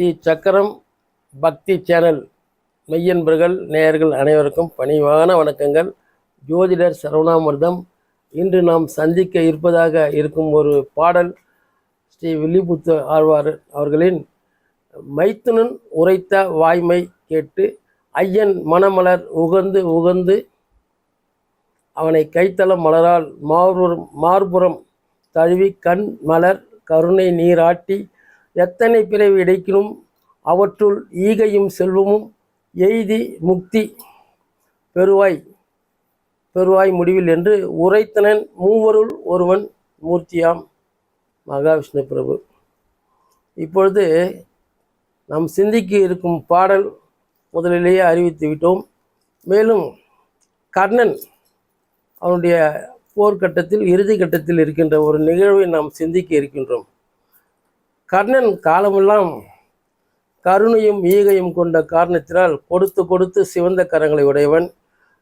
ஸ்ரீ சக்கரம் பக்தி சேனல் மெய்யன்பர்கள் நேயர்கள் அனைவருக்கும் பணிவான வணக்கங்கள். ஜோதிடர் சரவணாமிர்தம். இன்று நாம் சந்திக்க இருப்பதாக இருக்கும் ஒரு பாடல் ஸ்ரீ வில்லிபுத்து ஆழ்வார் அவர்களின் மைத்துனன் உரைத்த வாய்மை கேட்டு ஐயன் மணமலர் உகந்து உகந்து அவனை கைத்தளம் மலரால் மார்புறம் தழுவி கண் மலர் கருணை நீராட்டி எத்தனை பிறவி இடைக்கினும் அவற்றுள் ஈகையும் செல்வமும் எய்தி முக்தி பெருவாய் முடிவில் என்று உரைத்தனன் மூவருள் ஒருவன் மூர்த்தியாம் மகாவிஷ்ணு பிரபு. இப்பொழுது நாம் சிந்திக்க இருக்கும் பாடல் முதலிலேயே அறிவித்து விட்டோம். மேலும் கர்ணன் அவனுடைய போர்க்கட்டத்தில் இறுதி கட்டத்தில் இருக்கின்ற ஒரு நிகழ்வை நாம் சிந்திக்க இருக்கின்றோம். கர்ணன் காலமெல்லாம் கருணையும் ஈகையும் கொண்ட காரணத்தினால் கொடுத்து கொடுத்து சிவந்த கரங்களை உடையவன்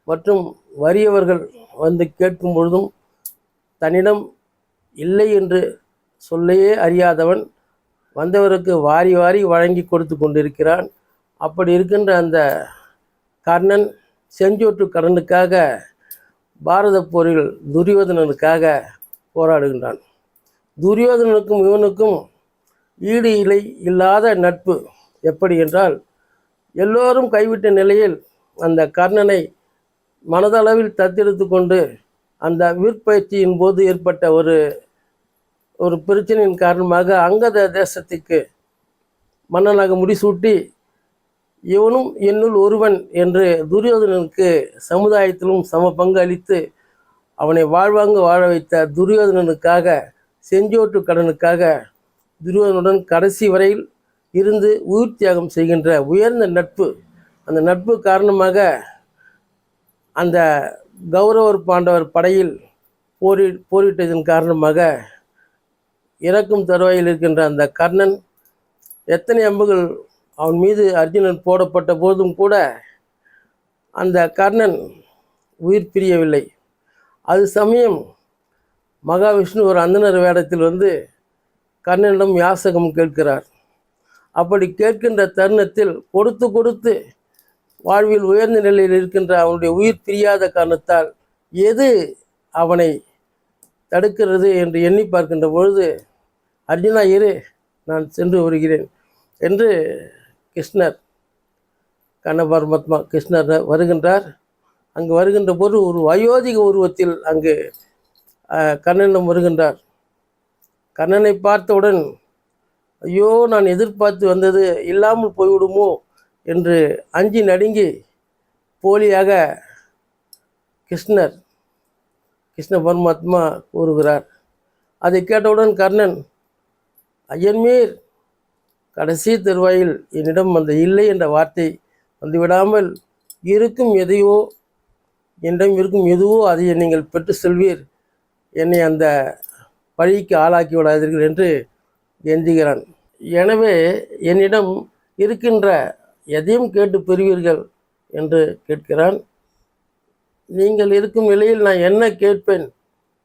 மற்றும் வறியவர்கள் வந்து கேட்கும் பொழுதும் தன்னிடம் இல்லை என்று சொல்லையே அறியாதவன் வந்தவருக்கு வாரி வாரி வழங்கி கொடுத்து கொண்டிருக்கிறான். அப்படி இருக்கின்ற அந்த கர்ணன் செஞ்சோற்று கடனுக்காக பாரத போரில் துரியோதனனுக்காக போராடுகின்றான். துரியோதனனுக்கும் இவனுக்கும் ஈடு இலை இல்லாத நட்பு. எப்படி என்றால் எல்லோரும் கைவிட்ட நிலையில் அந்த கர்ணனை மனதளவில் தத்தெடுத்து கொண்டு அந்த விற்பயிற்சியின் போது ஏற்பட்ட ஒரு பிரச்சனையின் காரணமாக அங்கத தேசத்துக்கு மன்னனாக முடிசூட்டி இவனும் என்னுள் ஒருவன் என்று துரியோதனனுக்கு சமுதாயத்திலும் சம பங்கு அளித்து அவனை வாழ்வாங்கு வாழ வைத்த துரியோதனனுக்காக செஞ்சோற்று கடனுக்காக துரியோதனுடன் கடைசி வரையில் இருந்து உயிர் தியாகம் செய்கின்ற உயர்ந்த நட்பு. அந்த நட்பு காரணமாக அந்த கௌரவர் பாண்டவர் படையில் போரிட்டதன் காரணமாக இறக்கும் தருவாயில் இருக்கின்ற அந்த கர்ணன் எத்தனை அம்புகள் அவன் மீது அர்ஜுனன் போடப்பட்ட போதும் கூட அந்த கர்ணன் உயிர் பிரியவில்லை. அது சமயம் மகாவிஷ்ணு ஒரு அந்தனர் வேடத்தில் வந்து கர்ணனிடம் யாசகம் கேட்கிறார். அப்படி கேட்கின்ற தருணத்தில் கொடுத்து கொடுத்து வாழ்வில் உயர்ந்த நிலையில் இருக்கின்ற அவனுடைய உயிர் பிரியாத காரணத்தால் எது அவனை தடுக்கிறது என்று எண்ணி பார்க்கின்ற பொழுது, அர்ஜுனா இரு, நான் சென்று வருகிறேன் என்று கிருஷ்ணர் கண்ண பரமாத்மா கிருஷ்ணர் வருகின்றார். அங்கு வருகின்ற போது ஒரு வயோதிக உருவத்தில் அங்கு கர்ணனிடம் வருகின்றார். கர்ணனை பார்த்தவுடன் ஐயோ, நான் எதிர்பார்த்து வந்தது இல்லாமல் போய்விடுமோ என்று அஞ்சி நடுங்கி போலியாக கிருஷ்ண பரமாத்மா கூறுகிறார். அதை கேட்டவுடன் கர்ணன், ஐயன்மீர், கடைசி தருவாயில் என்னிடம் அந்த இல்லை என்ற வார்த்தை வந்துவிடாமல் இருக்கும் எதையோ என்னிடம் இருக்கும் எதுவோ அதை நீங்கள் பெற்று செல்வீர், என்னை அந்த பழிக்கு ஆளாக்கி விடாதீர்கள் என்று கெஞ்சுகிறான். எனவே என்னிடம் இருக்கின்ற எதையும் கேட்டு பெறுவீர்கள் என்று கேட்கிறான். நீங்கள் இருக்கும் நிலையில் நான் என்ன கேட்பேன்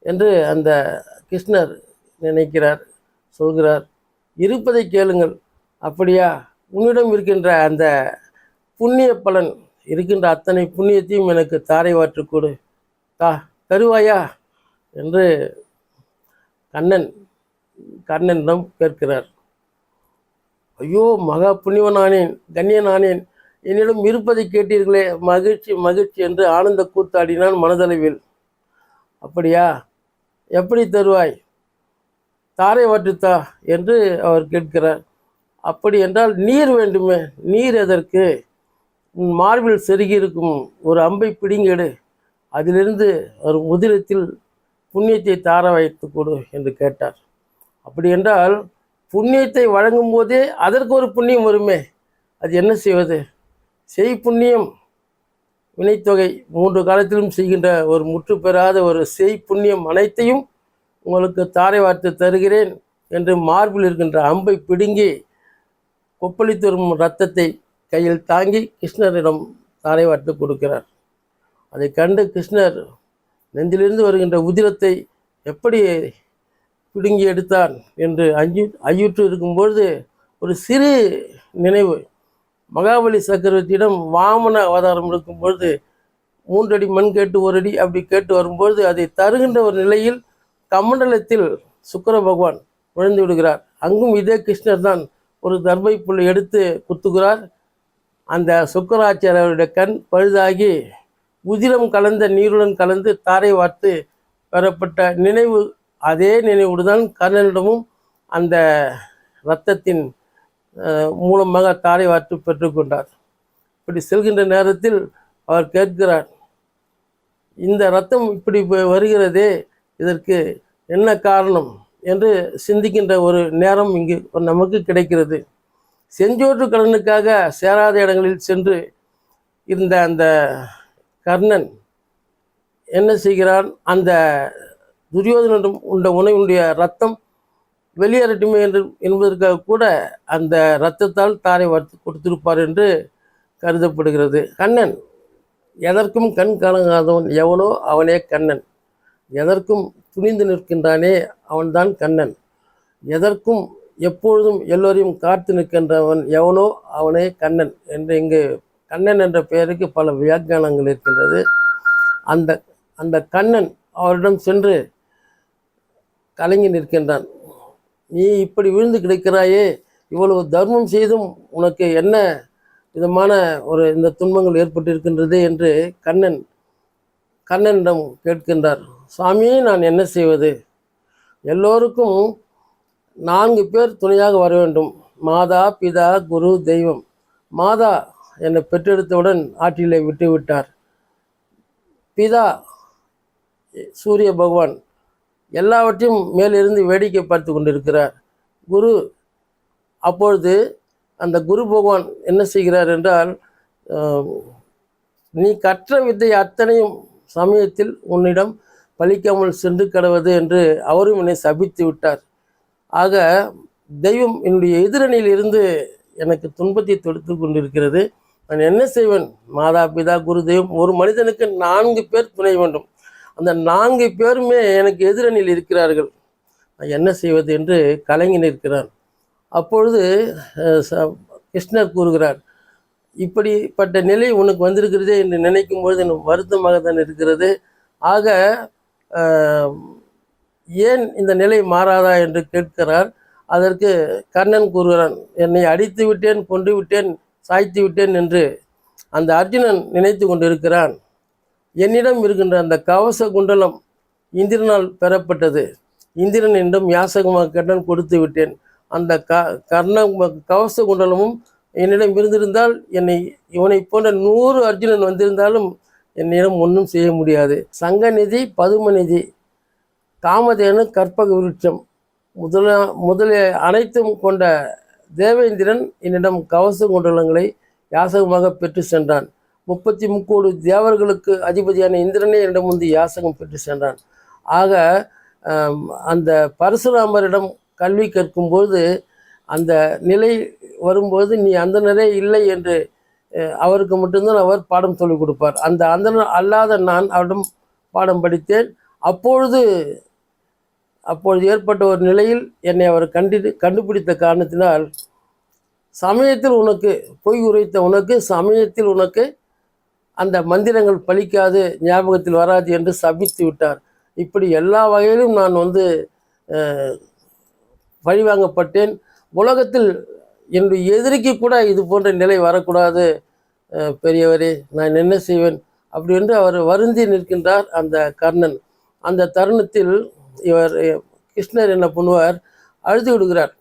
என்று அந்த கிருஷ்ணர் நினைக்கிறார், சொல்கிறார். இருப்பதை கேளுங்கள். அப்படியா, உன்னிடம் இருக்கின்ற அந்த புண்ணிய பலன் இருக்கின்ற அத்தனை புண்ணியத்தையும் எனக்கு தாரை வாற்று கொடு, தருவாயா என்று கர்ணனிடம் கேட்கிறார். ஐயோ, மகா புண்ணியவனானேன், கண்ணியனானேன், என்னிடம் இருப்பதை கேட்டீர்களே, மகிழ்ச்சி மகிழ்ச்சி என்று ஆனந்த கூத்தாடினான் மனதளவில். அப்படியா, எப்படி தருவாய், தாரை வாற்றுத்தா என்று அவர் கேட்கிறார். அப்படி என்றால் நீர் வேண்டுமே, நீர் எதற்கு, உன் மார்பில் செருகியிருக்கும் ஒரு அம்பை பிடிங்கெடு, அதிலிருந்து ஒரு உதிரத்தில் புண்ணியத்தை தார வைத்து கொடு என்று கேட்டார். அப்படி என்றால் புண்ணியத்தை வழங்கும் போதே அதற்கு ஒரு புண்ணியம் வருமே, அது என்ன செய்வது? செய் புண்ணியம் வினைத்தொகை 3 காலத்திலும் செய்கின்ற ஒரு முற்று பெறாத ஒரு செய் புண்ணியம் அனைத்தையும் உங்களுக்கு தாரை வார்த்து தருகிறேன் என்று மார்பில் இருக்கின்ற அம்பை பிடுங்கி கொப்பளித்து வரும் இரத்தத்தை கையில் தாங்கி கிருஷ்ணரிடம் தாரை வார்த்து கொடுக்கிறார். அதை கண்டு கிருஷ்ணர் நெஞ்சிலிருந்து வருகின்ற உதிரத்தை எப்படி பிடுங்கி எடுத்தான் என்று ஐயுற்று இருக்கும்பொழுது ஒரு சிறு நினைவு. மகாபலி சக்கரவர்த்தியிடம் வாமன அவதாரம் எடுக்கும்பொழுது 3 அடி மண் கேட்டு 1 அடி அப்படி கேட்டு வரும்பொழுது அதை தருகின்ற ஒரு நிலையில் கமண்டலத்தில் சுக்கிர பகவான் விழுந்து விடுகிறார். அங்கும் இதே கிருஷ்ணர் தான் ஒரு தர்பை புல்லை எடுத்து குத்துகிறார். அந்த சுக்கராச்சாரியருடைய கண் பழுதாகி உதிரம் கலந்த நீருடன் கலந்து தாரை வார்த்து பெறப்பட்ட நினைவு. அதே நினைவோடு தான் கர்ணனிடமும் அந்த இரத்தத்தின் மூலமாக தாரை வார்த்து பெற்றுக்கொண்டார். இப்படி செல்கின்ற நேரத்தில் அவர் கேட்கிறார், இந்த இரத்தம் இப்படி வருகிறதே, இதற்கு என்ன காரணம் என்று சிந்திக்கின்ற ஒரு நேரம் இங்கு நமக்கு கிடைக்கிறது. செஞ்சோற்று கடனுக்காக சேராத இடங்களில் சென்று இருந்த அந்த கர்ணன் என்ன செய்கிறான், அந்த துரியோதனிடம் உண்ட உணவுடைய ரத்தம் வெளியேறட்டுமே என்பதற்காக கூட அந்த இரத்தத்தால் தாரை வார்த்து கொடுத்திருப்பார் என்று கருதப்படுகிறது. கண்ணன் எதற்கும் கண் கலங்காதவன் எவனோ அவனே கண்ணன். எதற்கும் துணிந்து நிற்கின்றானே அவன்தான் கண்ணன். எதற்கும் எப்பொழுதும் எல்லோரையும் காத்து நிற்கின்றவன் எவனோ அவனே கண்ணன் என்று இங்கு கண்ணன் என்ற பெயருக்கு பல வியாக்கியானங்கள் இருக்கின்றது. அந்த அந்த கண்ணன் அவரிடம் சென்று கலங்கி நிற்கின்றான். நீ இப்படி விழுந்து கிடக்கிறாயே, இவ்வளவு தர்மம் செய்தும் உனக்கு என்ன விதமான ஒரு இந்த துன்பங்கள் ஏற்பட்டிருக்கின்றது என்று கண்ணனிடம் கேட்கின்றார். சுவாமி, நான் என்ன செய்வது? எல்லோருக்கும் 4 பேர் துணையாக வர வேண்டும். மாதா, பிதா, குரு, தெய்வம். மாதா என்னை பெற்றெடுத்தவுடன் ஆற்றிலே விட்டு விட்டார். பிதா சூரிய பகவான் எல்லாவற்றையும் மேலிருந்து வேடிக்கை பார்த்து கொண்டிருக்கிறார். குரு, அப்பொழுது அந்த குரு பகவான் என்ன செய்கிறார் என்றால், நீ கற்ற வித்தை அத்தனையும் சமயத்தில் உன்னிடம் பலிக்காமல் சென்று கடவது என்று அவரும் என்னை சபித்து விட்டார். ஆக தெய்வம் என்னுடைய எதிரணியில் இருந்து எனக்கு துன்பத்தை தொடுத்து கொண்டிருக்கிறது. நான் என்ன செய்வேன்? மாதா, பிதா, குரு, தெய்வம். ஒரு மனிதனுக்கு 4 பேர் துணை வேண்டும். அந்த 4 பேருமே எனக்கு எதிரணியில் இருக்கிறார்கள். நான் என்ன செய்வது என்று கலங்கி நிற்கிறான். அப்பொழுது கிருஷ்ணர் கூறுகிறார், இப்படிப்பட்ட நிலை உனக்கு வந்திருக்கிறதே என்று நினைக்கும் பொழுது எனக்கு வருத்தமாக தான் இருக்கிறது. ஆக ஏன் இந்த நிலை மாறாதா என்று கேட்கிறார். அதற்கு கர்ணன் கூறுகிறான், என்னை அடித்து விட்டேன், கொண்டு விட்டேன், சாய்த்து விட்டேன் என்று அந்த அர்ஜுனன் நினைத்து கொண்டிருக்கிறான். என்னிடம் இருக்கின்ற அந்த கவச குண்டலம் இந்திரனால் பெறப்பட்டது. இந்திரன் என்னிடம் யாசகமாக கர்ணன் கொடுத்து விட்டேன். அந்த கவச குண்டலமும் என்னிடம் இருந்திருந்தால் இவனை போன்ற 100 அர்ஜுனன் வந்திருந்தாலும் என்னிடம் ஒன்றும் செய்ய முடியாது. சங்கநிதி, பதுமநிதி, காமதேனு, கற்பக விருட்சம் முதலிய அனைத்தும் கொண்ட தேவேந்திரன் என்னிடம் கவச குண்டலங்களை யாசகமாக பெற்று சென்றான். 33 கோடி தேவர்களுக்கு அதிபதியான இந்திரனே என்னிடம் வந்து யாசகம் பெற்று சென்றான். ஆக அந்த பரசுராமரிடம் கல்வி கற்கும்போது அந்த நிலை வரும்போது நீ அந்த நிலை இல்லை என்று அவருக்கு மட்டும்தான் அவர் பாடம் சொல்லிக் கொடுப்பார். அந்த அல்லாத நான் அவரிடம் பாடம் படித்தேன். அப்பொழுது ஏற்பட்ட ஒரு நிலையில் என்னை அவர் கண்டுபிடித்த காரணத்தினால், சமயத்தில் உனக்கு பொய் உரைத்த உனக்கு சமயத்தில் உனக்கு அந்த மந்திரங்கள் பலிக்காது, ஞாபகத்தில் வராது என்று சபித்து விட்டார். இப்படி எல்லா வகையிலும் நான் பழிவாங்கப்பட்டேன். உலகத்தில் என்னுடைய எதிரிக்கு கூட இது போன்ற நிலை வரக்கூடாது பெரியவரே, நான் என்ன செய்வேன் அப்படி என்று அவர் வருந்தி நிற்கின்றார் அந்த கர்ணன். அந்த தருணத்தில் கிருஷ்ணர் என்ன பண்ணுவார், அழுது விடுகிறார்.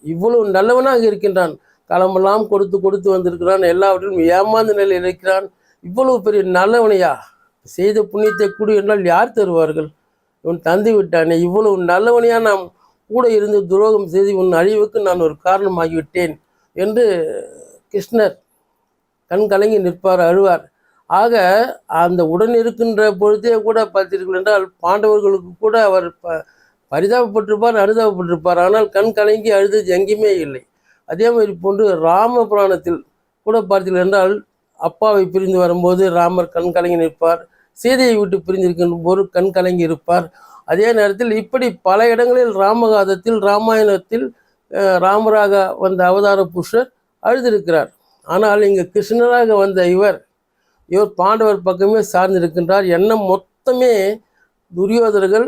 இவ்வளவு நல்லவனாக இருக்கின்றான், களமெல்லாம் கொடுத்து வந்திருக்கிறான், எல்லாவற்றிலும் ஏமாந்த நிலையில் இருக்கிறான், இவ்வளவு பெரிய நல்லவனையா? செய்த புண்ணியத்தை கூடு என்றால் யார் தருவார்கள்? இவன் தந்து விட்டானே, இவ்வளவு நல்லவனையா நாம் கூட இருந்து துரோகம் செய்து உன் அழிவுக்கு நான் ஒரு காரணமாகிவிட்டேன் என்று கிருஷ்ணர் கண் கலங்கி நிற்பார், அழுவார். ஆக அந்த உடன் இருக்கின்ற பொழுதே கூட பார்த்தீர்கள் என்றால் பாண்டவர்களுக்கு கூட அவர் பரிதாபப்பட்டிருப்பார், அனுதாபப்பட்டிருப்பார். ஆனால் கண் கலங்கி அழுதது எங்கேயுமே இல்லை. அதே மாதிரி போன்று ராம புராணத்தில் கூட பார்த்தீர்கள் என்றால் அப்பாவை பிரிந்து வரும்போது ராமர் கண் கலங்கி நிற்பார், சீதையை விட்டு பிரிந்திருக்கின்ற போது கண் கலங்கி இருப்பார். அதே நேரத்தில் இப்படி பல இடங்களில் ராமகாதத்தில் ராமாயணத்தில் ராமராக வந்த அவதார புருஷர் அழுதிருக்கிறார். ஆனால் இங்கே கிருஷ்ணராக வந்த இவர் பாண்டவர் பக்கமே சார்ந்திருக்கின்றார். எண்ணம் மொத்தமே துரியோதர்கள்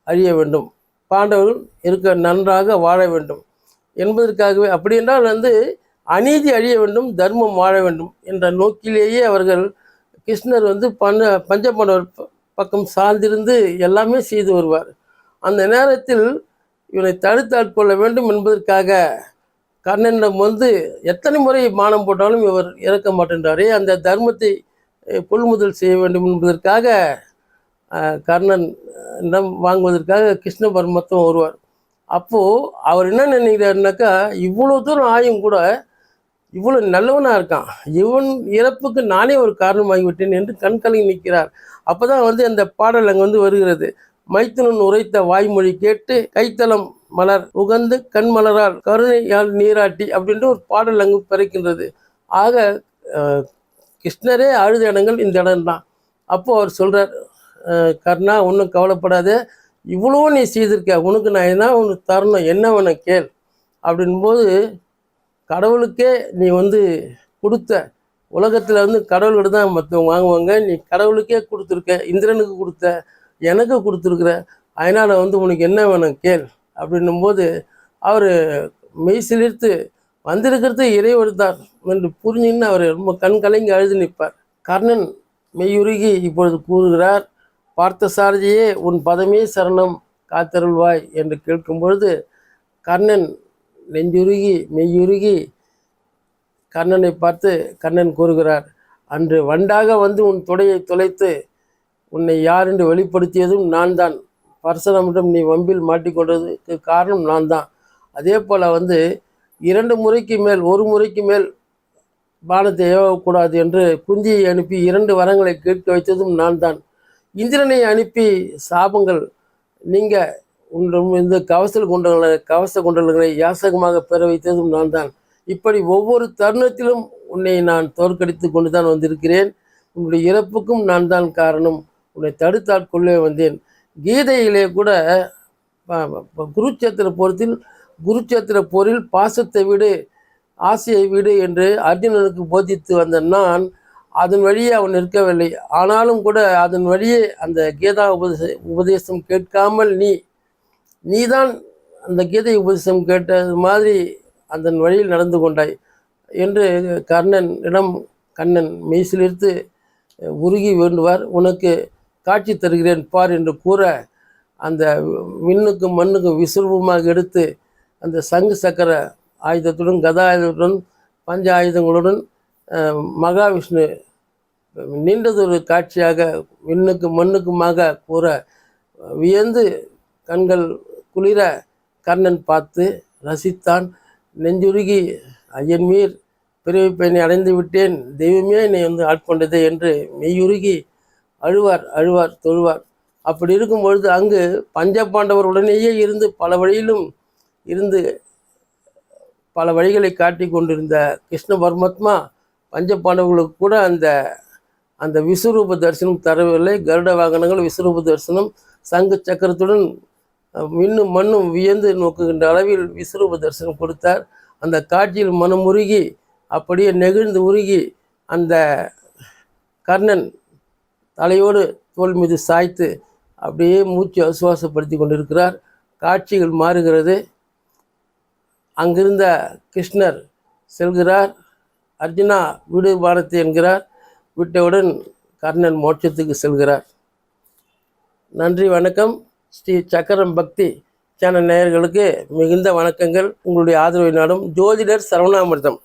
அழிய வேண்டும், பாண்டவர்கள் இருக்க நன்றாக வாழ வேண்டும் என்பதற்காகவே. அப்படி என்றால் அநீதி அழிய வேண்டும், தர்மம் வாழ வேண்டும் என்ற நோக்கிலேயே அவர்கள் கிருஷ்ணர் பஞ்சபாண்டவர் பக்கம் சார்ந்திருந்து எல்லாமே செய்து வருவார். அந்த நேரத்தில் இவனை தடுத்தாட்கொள்ள வேண்டும் என்பதற்காக கர்ணனிடம் எத்தனை முறை மானம் போட்டாலும் இவர் இறக்க மாட்டேன்றாரே, அந்த தர்மத்தை கொள்முதல் செய்ய வேண்டும் என்பதற்காக கர்ணனிடம் வாங்குவதற்காக கிருஷ்ண பரமாத்மா வருவார். அப்போது அவர் என்ன நினைக்கிறாருனாக்கா, இவ்வளோ தூரம் ஆயும் கூட இவ்வளோ நல்லவனாக இருக்கான், இவன் இறப்புக்கு நானே ஒரு காரணமாகிவிட்டேன் என்று கண்கலங்கி நிற்கிறார். அப்போ தான் அந்த பாடல் அங்கே வருகிறது. மைத்துனன் உரைத்த வாய்மொழி கேட்டு கைத்தலம் மலர் உகந்து கண்மலரால் கருணையால் நீராட்டி அப்படின்ற ஒரு பாடல் அங்கு பிறக்கின்றது. ஆக கிருஷ்ணரே அழுத இடங்கள் இந்த இடம்தான். அப்போது அவர் சொல்கிறார், கர்ணா ஒன்றும் கவலைப்படாத, இவ்வளோ நீ செய்திருக்க, உனக்கு நான் என்ன உனக்கு தரணும், என்ன வேணும் கேள் அப்படின்போது, கடவுளுக்கே நீ கொடுத்த, உலகத்தில் கடவுள்கிட்ட தான் மற்றவங்க வாங்குவாங்க, நீ கடவுளுக்கே கொடுத்துருக்க, இந்திரனுக்கு கொடுத்த, எனக்கு கொடுத்துருக்குற, அதனால் உனக்கு என்ன வேணும் கேள் அப்படின்னும்போது அவர் மெய் சிலிர்த்து வந்திருக்கிறது இறைவர்தான் என்று புரிஞ்சுன்னு அவர் ரொம்ப கண் கலங்கி அழுது நிற்பார். கர்ணன் மெய்யுருகி இப்பொழுது கூறுகிறார், பார்த்த சாரதியே உன் பதமே சரணம் காத்தருள்வாய் என்று கேட்கும் பொழுது கர்ணன் நெஞ்சுருகி மெய்யுருகி கர்ணனை பார்த்து கர்ணன் கூறுகிறார், அன்று வண்டாக உன் தொடையை துளைத்து உன்னை யார் என்று வெளிப்படுத்தியதும் நான் தான். பரசுராமிடம் நீ வம்பில் மாட்டிக்கொண்டதுக்கு காரணம் நான் தான். அதே போல் 2 முறைக்கு மேல் 1 முறைக்கு மேல் பானத்தை ஏவக்கூடாது என்று குந்தியை அனுப்பி 2 வரங்களை கேட்க வைத்ததும் நான் தான். இந்திரனை அனுப்பி சாபங்கள் நீங்கள் இந்த கவச குண்டலங்களை யாசகமாக பெற வைத்ததும் நான் தான். இப்படி ஒவ்வொரு தருணத்திலும் உன்னை நான் தோற்கடித்து கொண்டு தான் வந்திருக்கிறேன். உன்னுடைய இறப்புக்கும் நான் தான் காரணம். உன்னை தடுத்தாட்கொள்ளே வந்தேன். கீதையிலே கூட குருச்சேத்திர போரில் பாசத்தை விடு, ஆசையை விடு என்று அர்ஜுனனுக்கு போதித்து வந்த நான் அதன் வழியே அவன் நிற்கவில்லை. ஆனாலும் கூட அதன் வழியே அந்த கீதா உபதேசம் கேட்காமல் நீதான் அந்த கீதை உபதேசம் கேட்டது மாதிரி அதன் வழியில் நடந்து கொண்டாய் என்று கண்ணன் மெய்சிலிர்த்து உருகி வேண்டுவார். உனக்கு காட்சி தருகிறேன் பார் என்று கூற அந்த விண்ணுக்கும் மண்ணுக்கும் விசுரூபமாக எடுத்து அந்த சங்கு சக்கர ஆயுதத்துடன் கதா ஆயுதத்துடன் பஞ்ச ஆயுதங்களுடன் மகாவிஷ்ணு நீண்டதொரு காட்சியாக விண்ணுக்கும் மண்ணுக்குமாக கூற வியந்து கண்கள் குளிர கர்ணன் பார்த்து ரசித்தான். நெஞ்சுருகி ஐயன் மீர் பிறவி பயனை அடைந்து விட்டேன், தெய்வமே என்னை ஆட்கொண்டதே என்று மெய்யுருகி அழுவார் தொழுவார். அப்படி இருக்கும் பொழுது அங்கு பஞ்சபாண்டவருடனேயே இருந்து பல வழிகளை காட்டி கொண்டிருந்த கிருஷ்ண பரமாத்மா பஞ்சபாண்டவர்களுக்கு கூட அந்த விஸ்வரூப தரிசனம் தரவில்லை. கருட வாகனங்கள் விஸ்வரூப தரிசனம் சங்கு சக்கரத்துடன் விண்ணும் மண்ணும் வியந்து நோக்குகின்ற அளவில் விஸ்வரூப தரிசனம் கொடுத்தார். அந்த காட்சியில் மனமுருகி அப்படியே நெகிழ்ந்து உருகி அந்த கர்ணன் தலையோடு தோல் மீது சாய்த்து அப்படியே மூச்சு அசுவாசப்படுத்தி கொண்டிருக்கிறார். காட்சிகள் மாறுகிறது. அங்கிருந்த கிருஷ்ணர் செல்கிறார். அர்ஜுனா விடு பானத்தை என்கிறார். விட்டவுடன் கர்ணன் மோட்சத்துக்கு செல்கிறார். நன்றி, வணக்கம். ஸ்ரீ சக்கரம் பக்தி சேனல் நேயர்களுக்கு மிகுந்த வணக்கங்கள். உங்களுடைய ஆதரவை நாடும் ஜோதிடர் சரவணாமிர்தம்.